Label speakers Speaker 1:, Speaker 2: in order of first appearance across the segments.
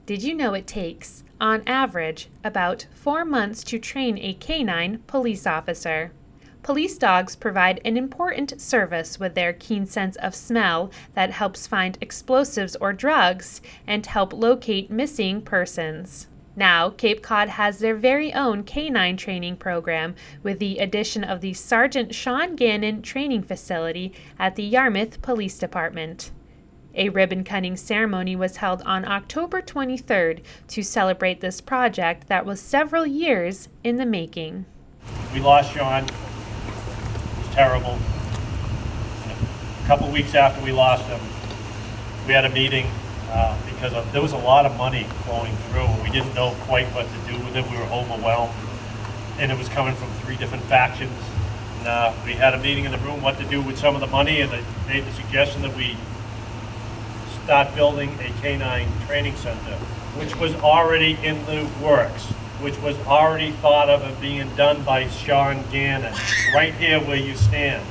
Speaker 1: Did you know it takes, on average, about 4 months to train a canine police officer? Police dogs provide an important service with their keen sense of smell that helps find explosives or drugs and help locate missing persons. Now, Cape Cod has their very own canine training program with the addition of the Sergeant Sean Gannon Training Facility at the Yarmouth Police Department. A ribbon-cutting ceremony was held on October 23rd to celebrate this project that was several years in the making.
Speaker 2: We lost Sean. It was terrible. And a couple weeks after we lost him, we had a meeting because there was a lot of money flowing through. We didn't know quite what to do with it. We were overwhelmed. And it was coming from 3 different factions. And we had a meeting in the room what to do with some of the money, and they made the suggestion that we start building a canine training center, which was already in the works, which was already thought of and being done by Sean Gannon, right here where you stand.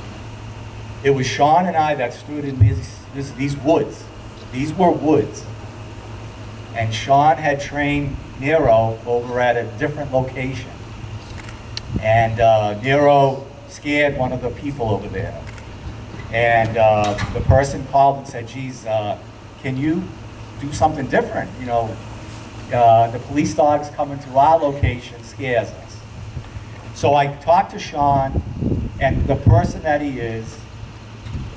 Speaker 3: It was Sean and I that stood in these woods. These were woods. And Sean had trained Nero over at a different location. And Nero scared one of the people over there. And the person called and said, geez, can you do something different? You know, the police dogs coming to our location scares us. So I talked to Sean, and the person that he is,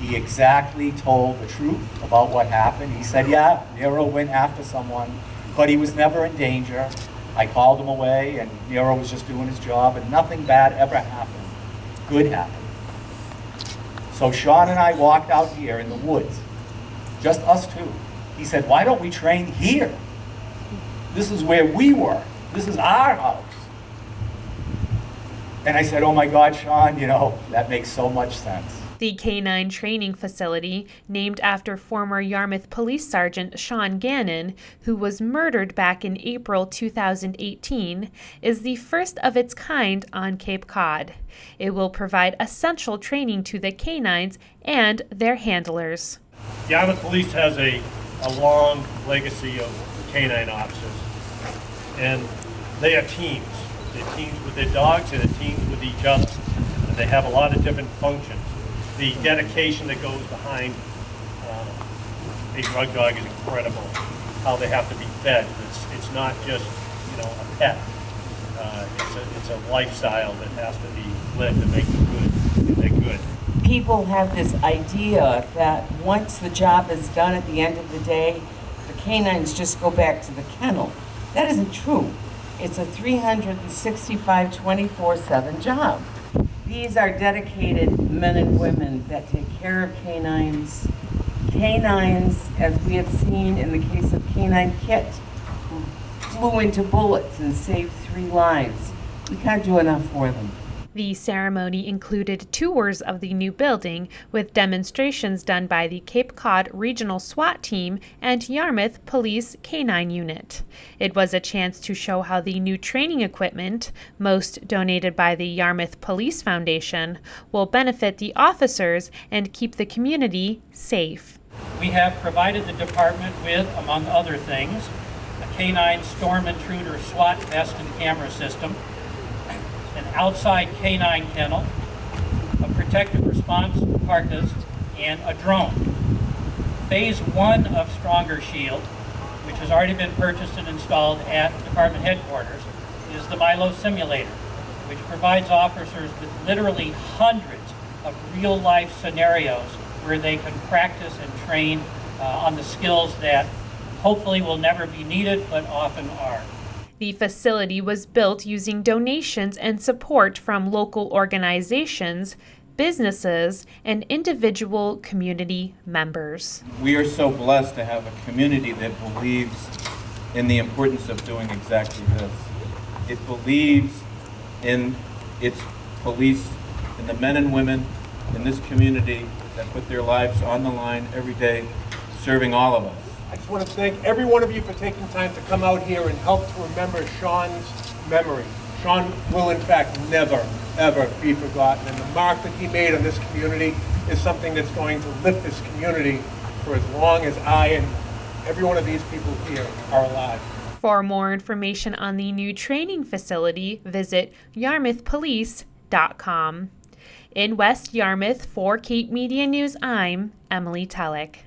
Speaker 3: he exactly told the truth about what happened. He said, yeah, Nero went after someone, but he was never in danger. I called him away, and Nero was just doing his job, and nothing bad ever happened. Good happened. So Sean and I walked out here in the woods, just us two. He said, why don't we train here? This is where we were. This is our house. And I said, oh my God, Sean, you know, that makes so much sense.
Speaker 1: The canine training facility, named after former Yarmouth Police Sergeant Sean Gannon, who was murdered back in April 2018, is the first of its kind on Cape Cod. It will provide essential training to the canines and their handlers.
Speaker 2: Yarmouth Police has a long legacy of canine officers, and they are teams. They're teams with their dogs, and they're teams with each other. And they have a lot of different functions. The dedication that goes behind a drug dog is incredible. How they have to be fed. It's not just, you know, a pet. It's a lifestyle that has to be lived to make them good. They're good.
Speaker 4: People have this idea that once the job is done at the end of the day, the canines just go back to the kennel. That isn't true. It's a 365, 24/7 job. These are dedicated men and women that take care of canines. Canines, as we have seen in the case of Canine Kit, who flew into bullets and saved 3 lives. We can't do enough for them.
Speaker 1: The ceremony included tours of the new building with demonstrations done by the Cape Cod Regional SWAT Team and Yarmouth Police Canine Unit. It was a chance to show how the new training equipment, most donated by the Yarmouth Police Foundation, will benefit the officers and keep the community safe.
Speaker 5: We have provided the department with, among other things, a canine storm intruder SWAT vest and camera system, an outside canine kennel, a protective response carcass, and a drone. Phase 1 of Stronger Shield, which has already been purchased and installed at department headquarters, is the Milo simulator, which provides officers with literally hundreds of real-life scenarios where they can practice and train on the skills that hopefully will never be needed, but often are.
Speaker 1: The facility was built using donations and support from local organizations, businesses, and individual community members.
Speaker 6: We are so blessed to have a community that believes in the importance of doing exactly this. It believes in its police, in the men and women in this community that put their lives on the line every day, serving all of us.
Speaker 7: I just want to thank every one of you for taking time to come out here and help to remember Sean's memory. Sean will, in fact, never, ever be forgotten. And the mark that he made on this community is something that's going to lift this community for as long as I every one of these people here are alive.
Speaker 1: For more information on the new training facility, visit yarmouthpolice.com. In West Yarmouth, for Cape Media News, I'm Emily Tullock.